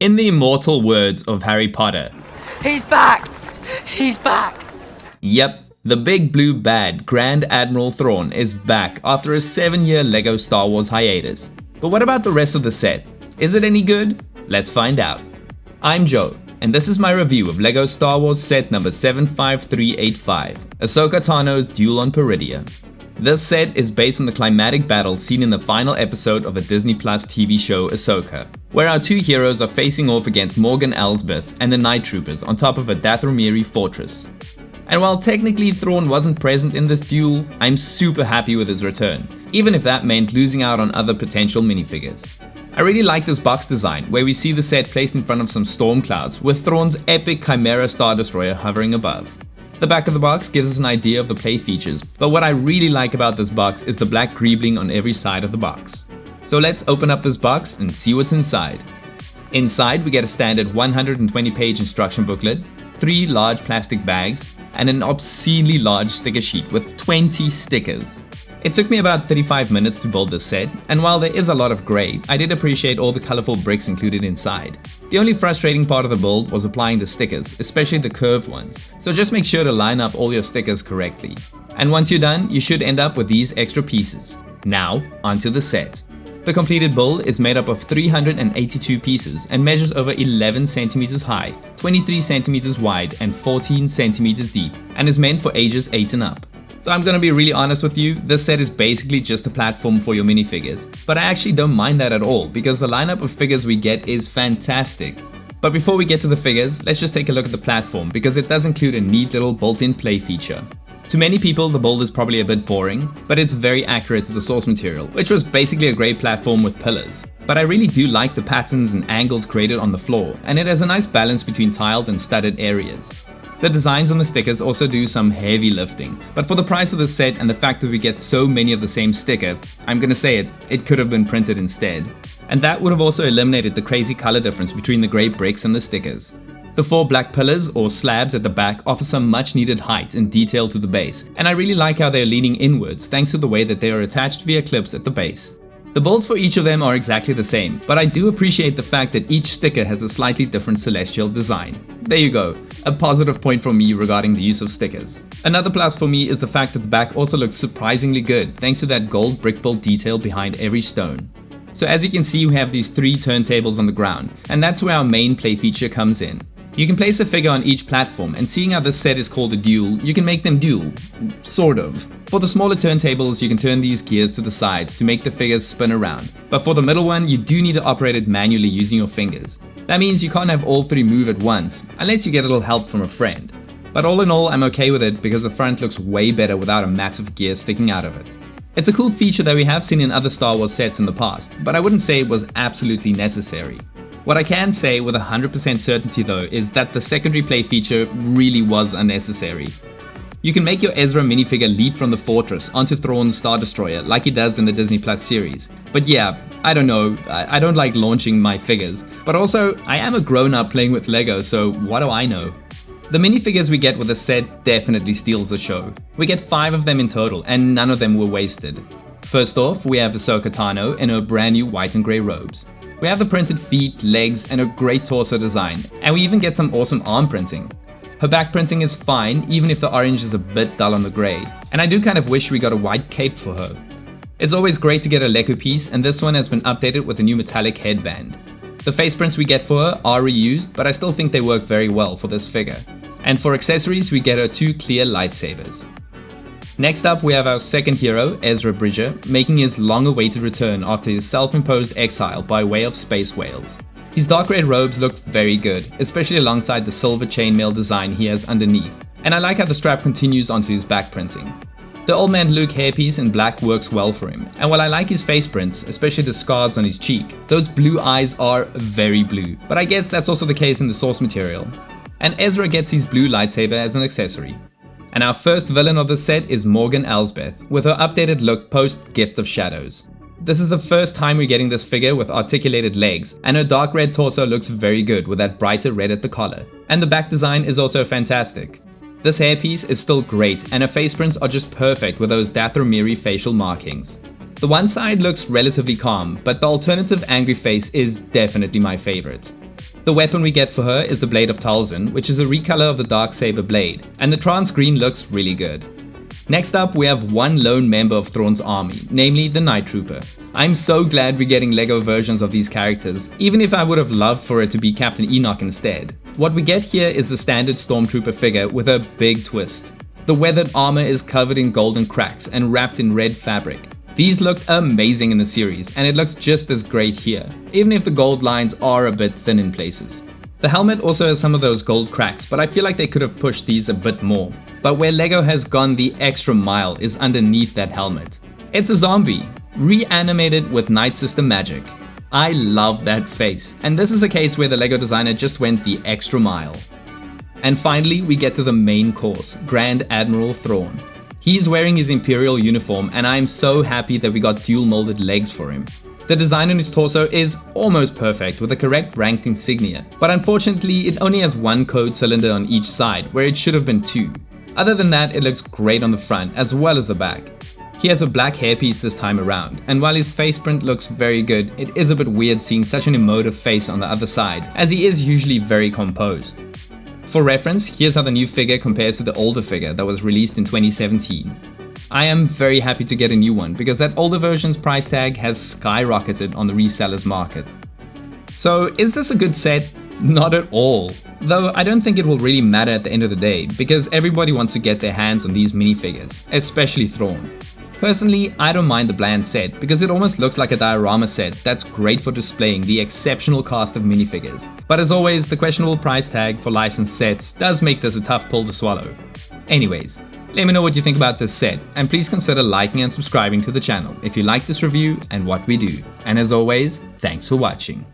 In the immortal words of Harry Potter, He's back! He's back! yep, the big blue bad Grand Admiral Thrawn is back after a 7-year LEGO Star Wars hiatus. But what about the rest of the set? Is it any good? Let's find out. I'm Joe, and this is my review of LEGO Star Wars set number 75385, Ahsoka Tano's Duel on Peridea. This set is based on the climatic battle seen in the final episode of the Disney Plus TV show Ashoka, where our two heroes are facing off against Morgan Elsbeth and the Night Troopers on top of a Dathomiri fortress. And while technically Thrawn wasn't present in this duel, I'm super happy with his return, even if that meant losing out on other potential minifigures. I really like this box design, where we see the set placed in front of some storm clouds, with Thrawn's epic Chimera Star Destroyer hovering above. The back of the box gives us an idea of the play features, but what I really like about this box is the black greebling on every side of the box. So let's open up this box and see what's inside. Inside we get a standard 120-page instruction booklet, 3 large plastic bags, and an obscenely large sticker sheet with 20 stickers. It took me about 35 minutes to build this set, and while there is a lot of grey, I did appreciate all the colourful bricks included inside. The only frustrating part of the build was applying the stickers, especially the curved ones, so just make sure to line up all your stickers correctly. And once you're done, you should end up with these extra pieces. Now, onto the set. The completed build is made up of 382 pieces and measures over 11 centimeters high, 23 centimeters wide, and 14 centimeters deep, and is meant for ages 8 and up. So I'm gonna be really honest with you, this set is basically just a platform for your minifigures. But I actually don't mind that at all, because the lineup of figures we get is fantastic. But before we get to the figures, let's just take a look at the platform, because it does include a neat little built-in play feature. To many people, the build is probably a bit boring, but it's very accurate to the source material, which was basically a grey platform with pillars. But I really do like the patterns and angles created on the floor, and it has a nice balance between tiled and studded areas. The designs on the stickers also do some heavy lifting, but for the price of the set and the fact that we get so many of the same sticker, I'm gonna say it could have been printed instead. And that would have also eliminated the crazy color difference between the grey bricks and the stickers. The 4 black pillars or slabs at the back offer some much needed height and detail to the base, and I really like how they're leaning inwards thanks to the way that they are attached via clips at the base. The bolts for each of them are exactly the same, but I do appreciate the fact that each sticker has a slightly different celestial design. There you go, a positive point from me regarding the use of stickers. Another plus for me is the fact that the back also looks surprisingly good thanks to that gold brick build detail behind every stone. So as you can see, we have these 3 turntables on the ground, and that's where our main play feature comes in. You can place a figure on each platform, and seeing how this set is called a duel, you can make them duel. Sort of. For the smaller turntables, you can turn these gears to the sides to make the figures spin around. But for the middle one, you do need to operate it manually using your fingers. That means you can't have all 3 move at once, unless you get a little help from a friend. But all in all, I'm okay with it because the front looks way better without a massive gear sticking out of it. It's a cool feature that we have seen in other Star Wars sets in the past, but I wouldn't say it was absolutely necessary. What I can say with 100% certainty though is that the secondary play feature really was unnecessary. You can make your Ezra minifigure leap from the fortress onto Thrawn's Star Destroyer like he does in the Disney Plus series. But yeah, I don't know, I don't like launching my figures. But also, I am a grown-up playing with Lego, so what do I know? The minifigures we get with the set definitely steals the show. We get 5 of them in total, and none of them were wasted. First off, we have Ahsoka Tano in her brand new white and grey robes. We have the printed feet, legs, and a great torso design, and we even get some awesome arm printing. Her back printing is fine, even if the orange is a bit dull on the grey, and I do kind of wish we got a white cape for her. It's always great to get a Lego piece, and this one has been updated with a new metallic headband. The face prints we get for her are reused, but I still think they work very well for this figure. And for accessories, we get her 2 clear lightsabers. Next up, we have our second hero, Ezra Bridger, making his long-awaited return after his self-imposed exile by way of space whales. His dark red robes look very good, especially alongside the silver chainmail design he has underneath, and I like how the strap continues onto his back printing. The Old Man Luke hairpiece in black works well for him, and while I like his face prints, especially the scars on his cheek, those blue eyes are very blue, but I guess that's also the case in the source material. And Ezra gets his blue lightsaber as an accessory. And our first villain of the set is Morgan Elsbeth, with her updated look post Gift of Shadows. This is the first time we're getting this figure with articulated legs, and her dark red torso looks very good with that brighter red at the collar. And the back design is also fantastic. This hairpiece is still great, and her face prints are just perfect with those Dathomiri facial markings. The one side looks relatively calm, but the alternative angry face is definitely my favorite. The weapon we get for her is the Blade of Talzin, which is a recolor of the Darksaber blade, and the trans green looks really good. Next up, we have one lone member of Thrawn's army, namely the Night Trooper. I'm so glad we're getting LEGO versions of these characters, even if I would have loved for it to be Captain Enoch instead. What we get here is the standard Stormtrooper figure with a big twist. The weathered armor is covered in golden cracks and wrapped in red fabric. These looked amazing in the series, and it looks just as great here, even if the gold lines are a bit thin in places. The helmet also has some of those gold cracks, but I feel like they could have pushed these a bit more. But where LEGO has gone the extra mile is underneath that helmet. It's a zombie, reanimated with Night Sister magic. I love that face, and this is a case where the LEGO designer just went the extra mile. And finally, we get to the main course, Grand Admiral Thrawn. He's wearing his Imperial uniform, and I'm so happy that we got dual molded legs for him. The design on his torso is almost perfect with the correct ranked insignia, but unfortunately it only has one code cylinder on each side where it should have been two. Other than that, it looks great on the front as well as the back. He has a black hairpiece this time around, and while his face print looks very good, it is a bit weird seeing such an emotive face on the other side, as he is usually very composed. For reference, here's how the new figure compares to the older figure that was released in 2017. I am very happy to get a new one because that older version's price tag has skyrocketed on the resellers market. So is this a good set? Not at all. Though I don't think it will really matter at the end of the day because everybody wants to get their hands on these minifigures, especially Thrawn. Personally, I don't mind the bland set because it almost looks like a diorama set that's great for displaying the exceptional cast of minifigures. But as always, the questionable price tag for licensed sets does make this a tough pill to swallow. Anyways, let me know what you think about this set, and please consider liking and subscribing to the channel if you like this review and what we do. And as always, thanks for watching.